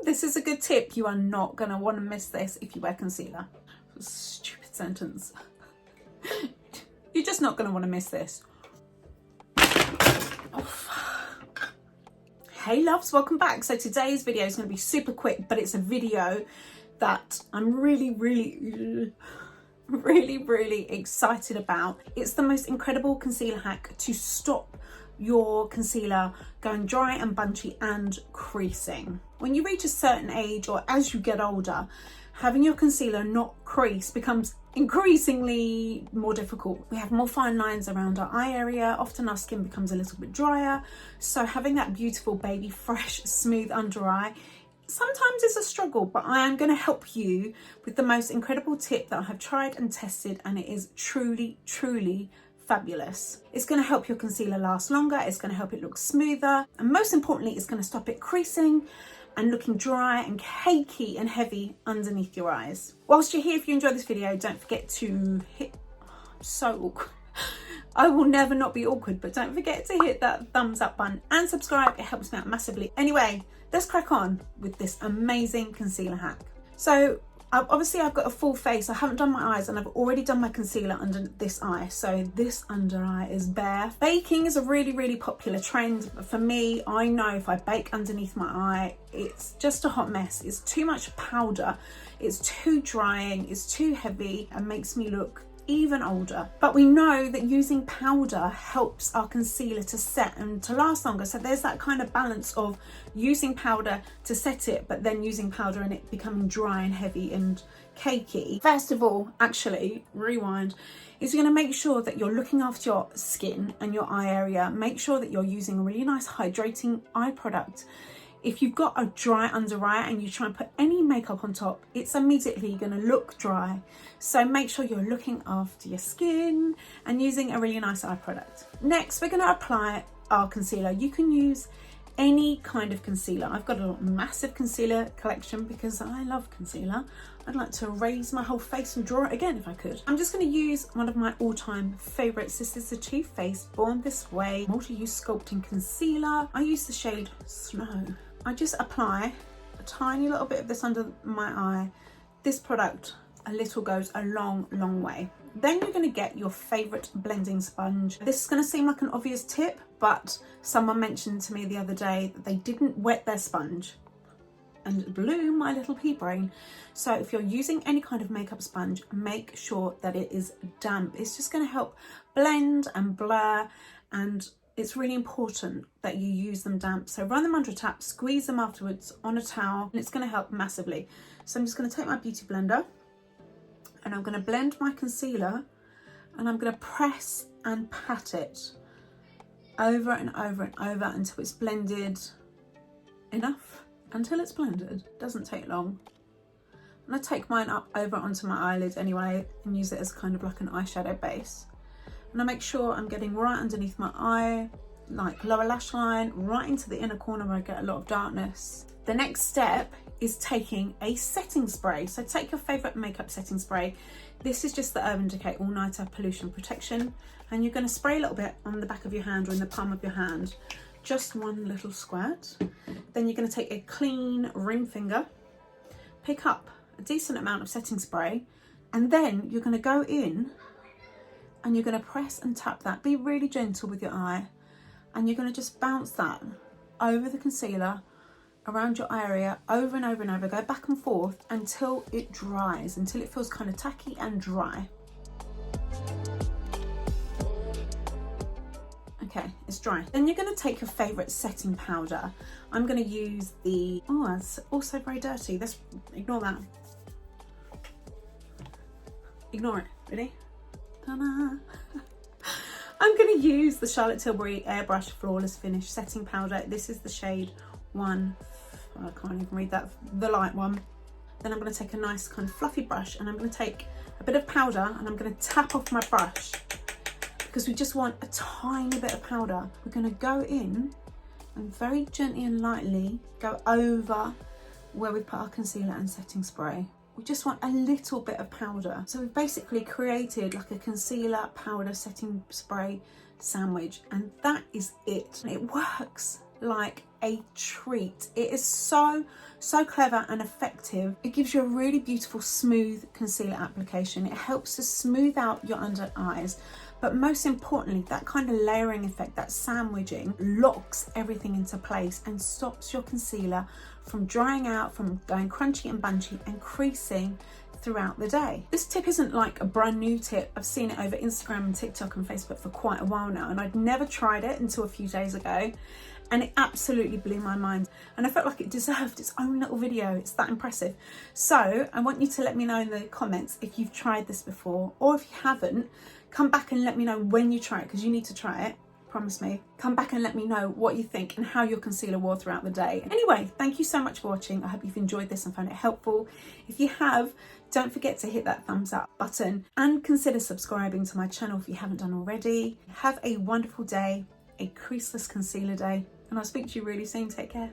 This is a good tip. You are not going to want to miss this if you wear concealer. Stupid sentence. You're just not going to want to miss this. Hey loves, welcome back. So today's video is going to be super quick, but it's a video that I'm really excited about. It's the most incredible concealer hack to stop your concealer going dry and bunchy and creasing. When you reach a certain age, or as you get older, having your concealer not crease becomes increasingly more difficult. We have more fine lines around our eye area, often our skin becomes a little bit drier, so having that beautiful baby fresh smooth under eye sometimes is a struggle, but I am going to help you with the most incredible tip that I have tried and tested, and it is truly fabulous. It's going to help your concealer last longer, it's going to help it look smoother, and most importantly it's going to stop it creasing and looking dry and cakey and heavy underneath your eyes. Whilst you're here, if you enjoyed this video, don't forget to hit, so awkward. I will never not be awkward, but don't forget to hit that thumbs up button and subscribe, it helps me out massively. Anyway, let's crack on with this amazing concealer hack. So obviously I've got a full face, I haven't done my eyes, and I've already done my concealer under this eye, so this under eye is bare. Baking is a really popular trend, but for me, I know if I bake underneath my eye, it's just a hot mess. It's too much powder, it's too drying, it's too heavy, and makes me look even older. But we know that using powder helps our concealer to set and to last longer, so there's that kind of balance of using powder to set it, but then using powder and it becoming dry and heavy and cakey. First of all, actually, rewind, is you're going to make sure that you're looking after your skin and your eye area. Make sure that you're using a really nice hydrating eye product. If you've got a dry under eye and you try and put any makeup on top, it's immediately going to look dry. So make sure you're looking after your skin and using a really nice eye product. Next, we're going to apply our concealer. You can use any kind of concealer. I've got a massive concealer collection because I love concealer. I'd like to raise my whole face and draw it again if I could. I'm just going to use one of my all-time favourites. This is the Too Faced Born This Way Multi-Use Sculpting Concealer. I use the shade Snow. I just apply a tiny little bit of this under my eye. This product, a little goes a long way. Then you're going to get your favourite blending sponge. This is going to seem like an obvious tip, but someone mentioned to me the other day that they didn't wet their sponge, and it blew my little pea brain. So if you're using any kind of makeup sponge, make sure that it is damp. It's just going to help blend and blur, and it's really important that you use them damp. So run them under a tap, squeeze them afterwards on a towel, and it's going to help massively. So I'm just going to take my beauty blender and I'm going to blend my concealer, and I'm going to press and pat it over and over and over until it's blended enough. Until it's blended, doesn't take long. And I take mine up over onto my eyelid anyway and use it as kind of like an eyeshadow base. And I make sure I'm getting right underneath my eye, like lower lash line, right into the inner corner where I get a lot of darkness. The next step is taking a setting spray. So take your favourite makeup setting spray. This is just the Urban Decay All Nighter Pollution Protection. And you're going to spray a little bit on the back of your hand or in the palm of your hand. Just one little squirt. Then you're going to take a clean ring finger, pick up a decent amount of setting spray, and then you're going to go in and you're going to press and tap that. Be really gentle with your eye, and you're going to just bounce that over the concealer, around your eye area, over and over and over. Go back and forth until it dries, until it feels kind of tacky and dry. Okay, it's dry. Then you're going to take your favourite setting powder. I'm going to use the, oh, it's also very dirty. Let's ignore that. Ignore it, ready? Ta-da. I'm going to use the Charlotte Tilbury Airbrush Flawless Finish Setting Powder. This is the shade 1. I can't even read that, the light one. Then I'm going to take a nice kind of fluffy brush, and I'm going to take a bit of powder and I'm going to tap off my brush, because we just want a tiny bit of powder. We're going to go in and very gently and lightly go over where we put our concealer and setting spray. We just want a little bit of powder. So we've basically created like a concealer powder setting spray sandwich, and that is it. It works. like a treat. It is so clever and effective. It gives you a really beautiful smooth concealer application. It helps to smooth out your under eyes, but most importantly, that kind of layering effect, that sandwiching, locks everything into place and stops your concealer from drying out, from going crunchy and bunchy and creasing throughout the day. This tip isn't like a brand new tip. I've seen it over Instagram and TikTok and Facebook for quite a while now, and I'd never tried it until a few days ago, and it absolutely blew my mind, and I felt like it deserved its own little video. It's that impressive. So I want you to let me know in the comments if you've tried this before, or if you haven't, come back and let me know when you try it, because you need to try it. Promise me. Come back and let me know what you think and how your concealer wore throughout the day. Anyway, thank you so much for watching. I hope you've enjoyed this and found it helpful. If you have, don't forget to hit that thumbs up button and consider subscribing to my channel if you haven't done already. Have a wonderful day, a creaseless concealer day, and I'll speak to you really soon. Take care.